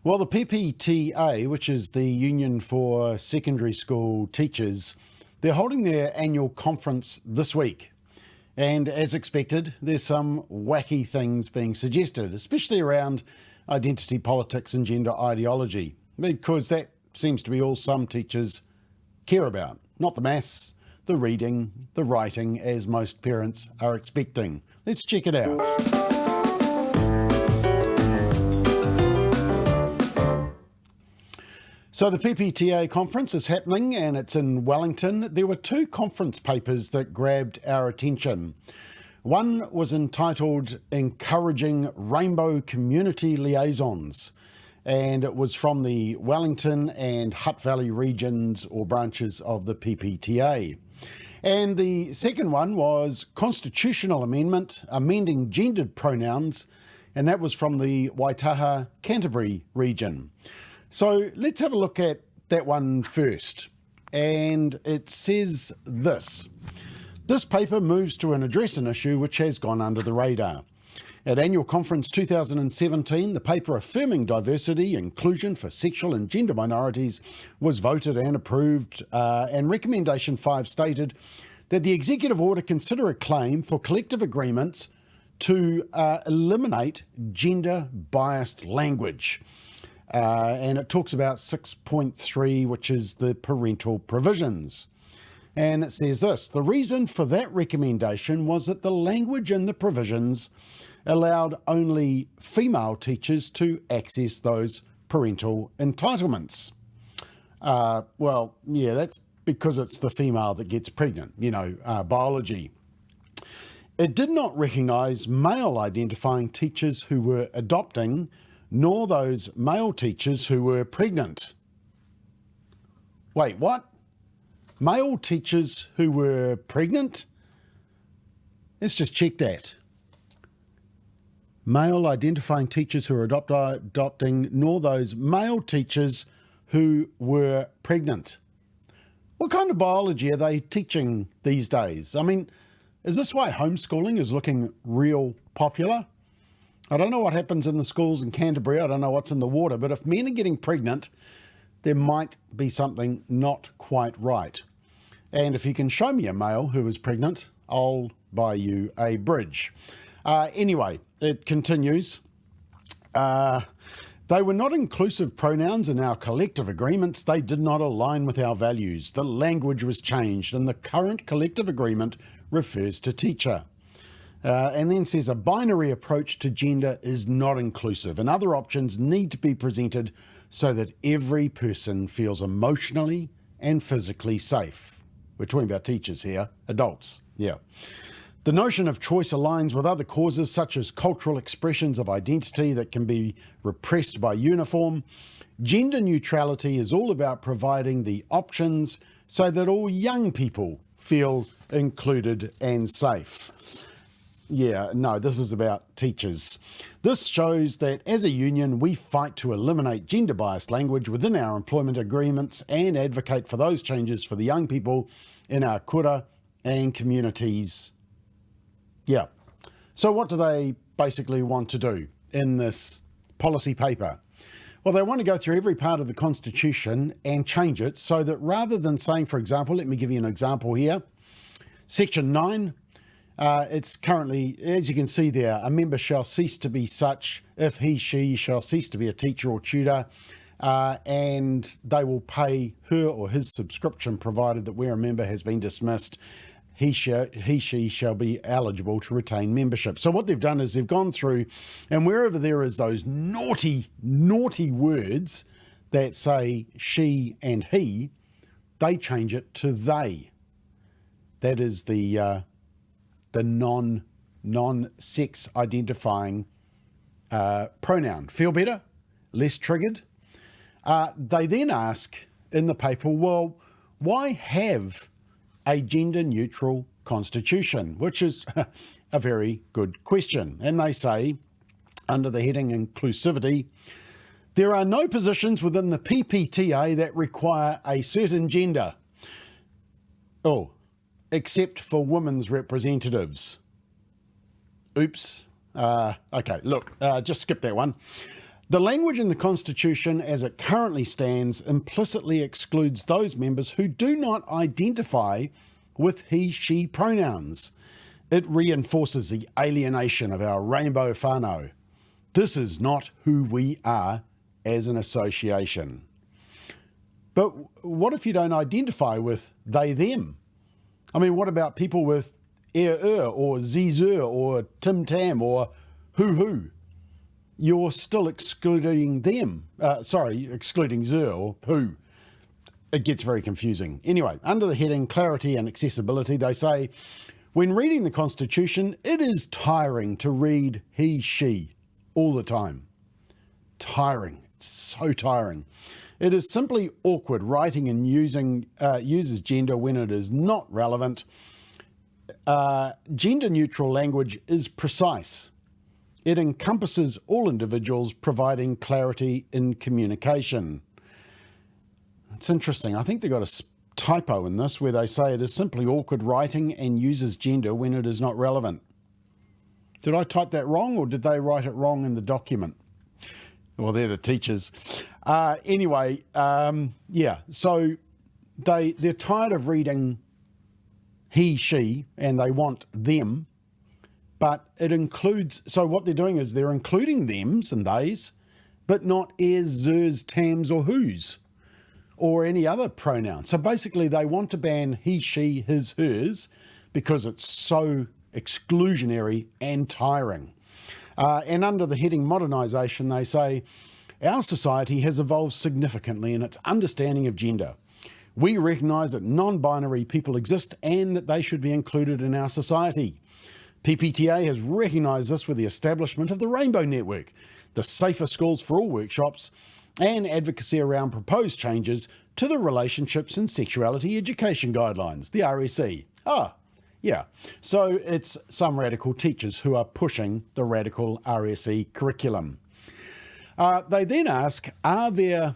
Well, the PPTA, which is the Union for Secondary School Teachers, they're holding their annual conference this week. And as expected, there's some wacky things being suggested, especially around identity politics and gender ideology, because that seems to be all some teachers care about, not the maths, the reading, the writing, as most parents are expecting. Let's check it out. So the PPTA conference is happening and it's in Wellington. There were two conference papers that grabbed our attention. One was entitled Encouraging Rainbow Community Liaisons, and it was from the Wellington and Hutt Valley regions or branches of the PPTA. And the second one was Constitutional Amendment, Amending Gendered Pronouns, and that was from the Waitaha Canterbury region. So let's have a look at that one first. And it says this. This paper moves to address an issue which has gone under the radar. At Annual Conference 2017, the paper affirming diversity, inclusion for sexual and gender minorities was voted and approved, and Recommendation 5 stated that the Executive Order consider a claim for collective agreements to eliminate gender-biased language. And it talks about 6.3, which is the parental provisions. And it says this: the reason for that recommendation was that the language in the provisions allowed only female teachers to access those parental entitlements. Well, yeah, that's because it's the female that gets pregnant, biology. It did not recognise male identifying teachers who were adopting, nor those male teachers who were pregnant. Wait, what? Male teachers who were pregnant? Let's just check that. Male identifying teachers who are adopting, nor those male teachers who were pregnant. What kind of biology are they teaching these days? I mean, is this why homeschooling is looking real popular? I don't know what happens in the schools in Canterbury. I don't know what's in the water, but if men are getting pregnant, there might be something not quite right. And if you can show me a male who is pregnant, I'll buy you a bridge. Anyway, it continues. They were not inclusive pronouns in our collective agreements. They did not align with our values. The language was changed, and the current collective agreement refers to teacher. And then says a binary approach to gender is not inclusive, and other options need to be presented so that every person feels emotionally and physically safe. We're talking about teachers here, adults, yeah. The notion of choice aligns with other causes such as cultural expressions of identity that can be repressed by uniform. Gender neutrality is all about providing the options so that all young people feel included and safe. Yeah, no, this is about teachers. This shows that as a union, we fight to eliminate gender-biased language within our employment agreements and advocate for those changes for the young people in our kura and communities. Yeah. So what do they basically want to do in this policy paper? Well, they want to go through every part of the Constitution and change it so that rather than saying, for example, let me give you an example here, Section 9, it's currently, as you can see there, a member shall cease to be such if he, she shall cease to be a teacher or tutor, and they will pay her or his subscription provided that where a member has been dismissed, he, she shall be eligible to retain membership. So what they've done is they've gone through, and wherever there is those naughty words that say she and he, they change it to they. That is the non-sex identifying pronoun. Feel better? Less triggered? They then ask in the paper, well, why have a gender-neutral constitution? Which is a very good question. And they say, under the heading inclusivity, there are no positions within the PPTA that require a certain gender. Oh, except for women's representatives. Oops. Okay, look, just skip that one. The language in the Constitution as it currently stands implicitly excludes those members who do not identify with he, she pronouns. It reinforces the alienation of our rainbow whānau. This is not who we are as an association. But what if you don't identify with they, them? I mean, what about people with or zizur or tim tam or who? You're still excluding them. Excluding zur or who. It gets very confusing. Anyway, under the heading Clarity and Accessibility, they say, when reading the Constitution, it is tiring to read he, she all the time. Tiring. It's so tiring. It is simply awkward writing and uses gender when it is not relevant. Gender-neutral language is precise. It encompasses all individuals, providing clarity in communication. It's interesting. I think they've got a typo in this where they say it is simply awkward writing and uses gender when it is not relevant. Did I type that wrong, or did they write it wrong in the document? Well, they're the teachers. Anyway, so they're tired of reading he, she, and they want them, but it includes, so what they're doing is they're including thems and theys, but not es, zers, tams, or whos, or any other pronoun. So basically they want to ban he, she, his, hers, because it's so exclusionary and tiring. And under the heading Modernisation, they say, our society has evolved significantly in its understanding of gender. We recognise that non-binary people exist and that they should be included in our society. PPTA has recognised this with the establishment of the Rainbow Network, the Safer Schools for All workshops, and advocacy around proposed changes to the Relationships and Sexuality Education Guidelines, the RSE. Yeah, so it's some radical teachers who are pushing the radical RSE curriculum. They then ask, are there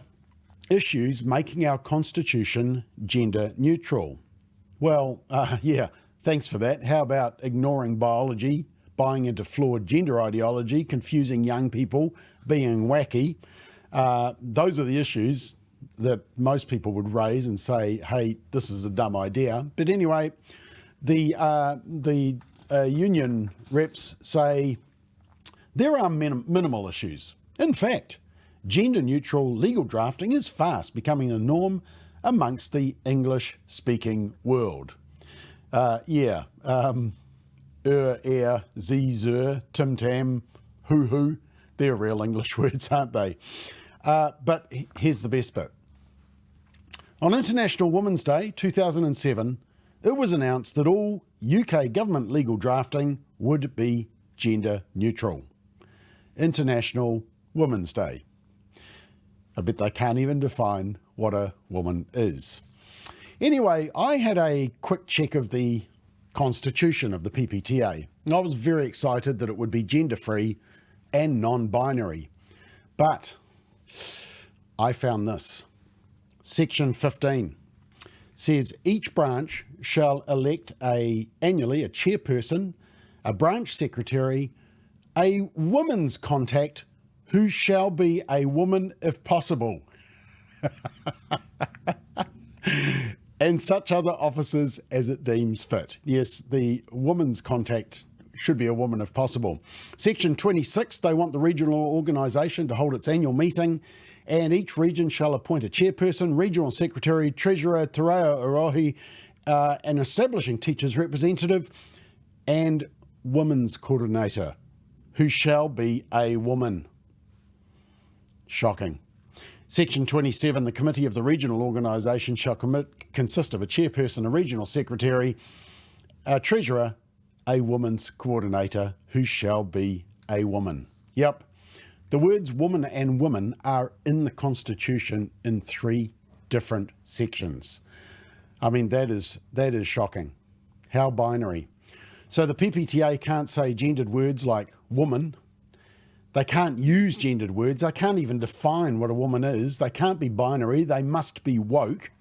issues making our constitution gender neutral? Well, yeah, thanks for that. How about ignoring biology, buying into flawed gender ideology, confusing young people, being wacky? Those are the issues that most people would raise and say, hey, this is a dumb idea. But anyway, the union reps say there are minimal issues. In fact, gender-neutral legal drafting is fast becoming the norm amongst the English-speaking world. Ze, zur, tim tam, who, they're real English words, aren't they? But here's the best bit. On International Women's Day 2007, it was announced that all UK government legal drafting would be gender neutral. International Women's Day. I bet they can't even define what a woman is. Anyway, I had a quick check of the Constitution of the PPTA. I was very excited that it would be gender-free and non-binary. But I found this. Section 15 says each branch shall elect annually a chairperson, a branch secretary, a woman's contact who shall be a woman if possible, and such other officers as it deems fit. Yes, the woman's contact should be a woman if possible. Section 26, they want the regional organisation to hold its annual meeting, and each region shall appoint a chairperson, regional secretary, treasurer, te reo orohi, an establishing teachers representative, and women's coordinator, who shall be a woman. Shocking. Section 27, the committee of the regional organisation shall consist of a chairperson, a regional secretary, a treasurer, a woman's coordinator, who shall be a woman. Yep. The words woman and women are in the Constitution in 3 different sections. I mean, that is shocking. How binary. So the PPTA can't say gendered words like woman. They can't use gendered words. They can't even define what a woman is. They can't be binary. They must be woke.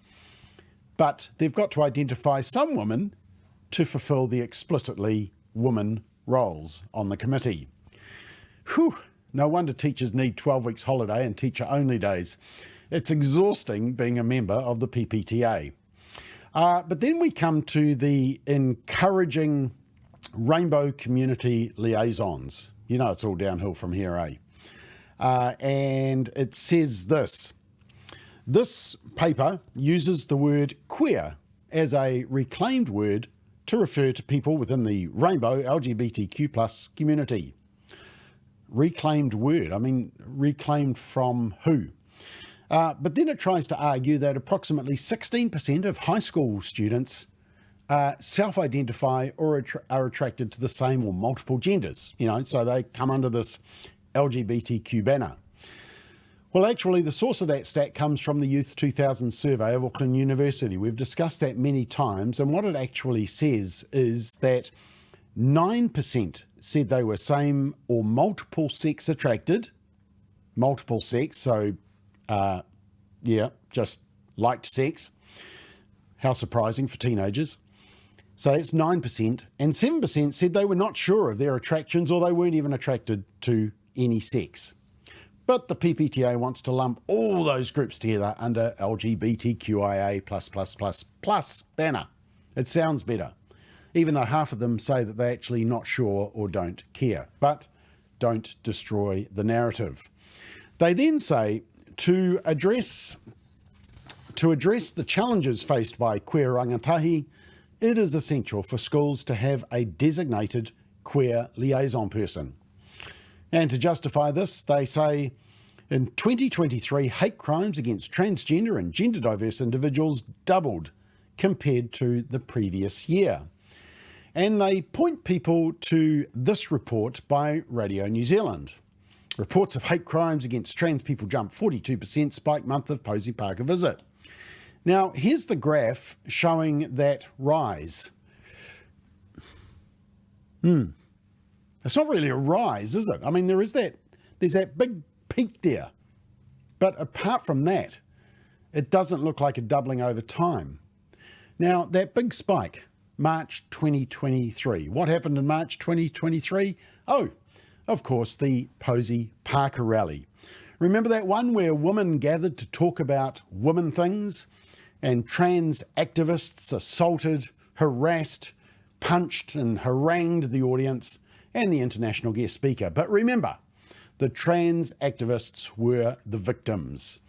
But they've got to identify some women to fulfil the explicitly woman roles on the committee. Whew, No wonder teachers need 12 weeks holiday and teacher-only days. It's exhausting being a member of the PPTA. But then we come to the encouraging rainbow community liaisons. You know, it's all downhill from here, eh? And it says this. This paper uses the word queer as a reclaimed word to refer to people within the rainbow LGBTQ+ community. Reclaimed word, I mean, reclaimed from who? But then it tries to argue that approximately 16% of high school students self-identify or are attracted to the same or multiple genders, you know, so they come under this LGBTQ banner. Well, actually, the source of that stat comes from the Youth 2000 survey of Auckland University. We've discussed that many times, and what it actually says is that 9% said they were same or multiple sex attracted. Multiple sex, so yeah, just liked sex. How surprising for teenagers. So that's 9%, and 7% said they were not sure of their attractions or they weren't even attracted to any sex. But the PPTA wants to lump all those groups together under LGBTQIA+++ banner. It sounds better, even though half of them say that they're actually not sure or don't care. But don't destroy the narrative. They then say to address the challenges faced by queer rangatahi, it is essential for schools to have a designated queer liaison person. And to justify this, they say, in 2023, hate crimes against transgender and gender diverse individuals doubled compared to the previous year. And they point people to this report by Radio New Zealand. Reports of hate crimes against trans people jumped 42%, spike month of Posey Parker visit. Now, here's the graph showing that rise. It's not really a rise, is it? I mean, there's that big peak there. But apart from that, it doesn't look like a doubling over time. Now, that big spike, March 2023. What happened in March 2023? Oh, of course, the Posey Parker rally. Remember that one where women gathered to talk about women things and trans activists assaulted, harassed, punched and harangued the audience and the international guest speaker. But remember, the trans activists were the victims.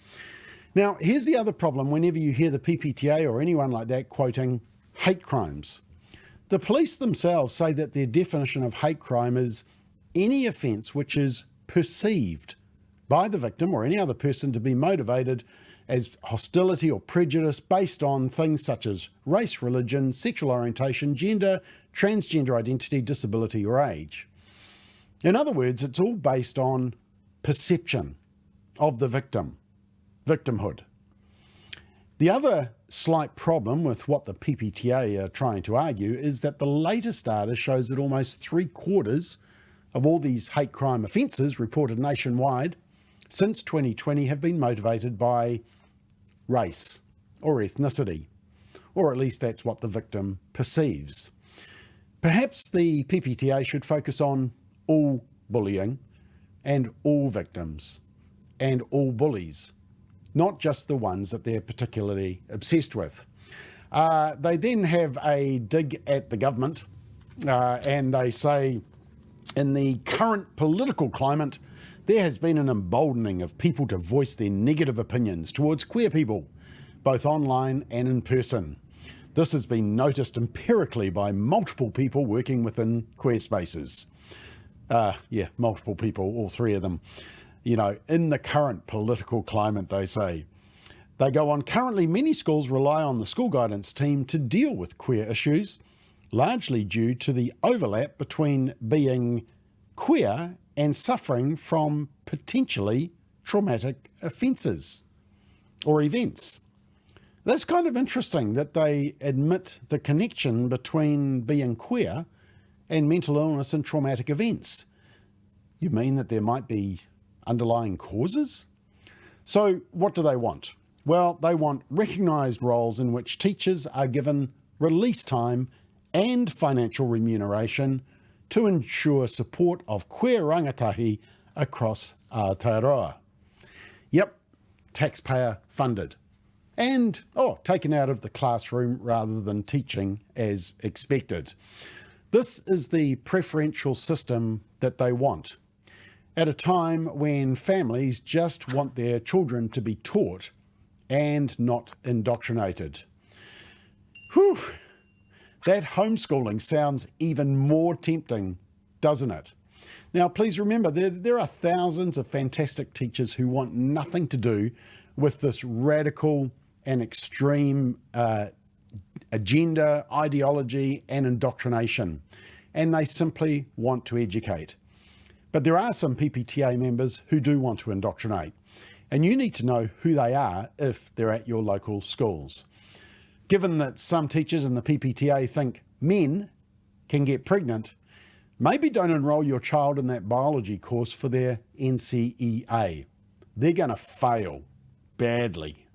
Now, here's the other problem whenever you hear the PPTA or anyone like that quoting hate crimes. The police themselves say that their definition of hate crime is any offence which is perceived by the victim or any other person to be motivated as hostility or prejudice based on things such as race, religion, sexual orientation, gender, transgender identity, disability or age. In other words, it's all based on perception of the victimhood. The other slight problem with what the PPTA are trying to argue is that the latest data shows that almost 3/4 of all these hate crime offences reported nationwide since 2020 have been motivated by race or ethnicity, or at least that's what the victim perceives. Perhaps the PPTA should focus on all bullying and all victims and all bullies, not just the ones that they're particularly obsessed with. They then have a dig at the government and they say, in the current political climate, there has been an emboldening of people to voice their negative opinions towards queer people, both online and in person. This has been noticed empirically by multiple people working within queer spaces. Multiple people, all three of them. You know, in the current political climate, they say. They go on, currently many schools rely on the school guidance team to deal with queer issues, largely due to the overlap between being queer and suffering from potentially traumatic offences or events. That's kind of interesting that they admit the connection between being queer and mental illness and traumatic events. You mean that there might be underlying causes? So what do they want? Well, they want recognised roles in which teachers are given release time and financial remuneration to ensure support of queer rangatahi across Aotearoa. Yep, taxpayer funded. And, taken out of the classroom rather than teaching as expected. This is the preferential system that they want, at a time when families just want their children to be taught and not indoctrinated. Whew, that homeschooling sounds even more tempting, doesn't it? Now, please remember, there are thousands of fantastic teachers who want nothing to do with this radical and extreme agenda, ideology, and indoctrination, and they simply want to educate. But there are some PPTA members who do want to indoctrinate, and you need to know who they are if they're at your local schools. Given that some teachers in the PPTA think men can get pregnant, maybe don't enrol your child in that biology course for their NCEA. They're going to fail badly.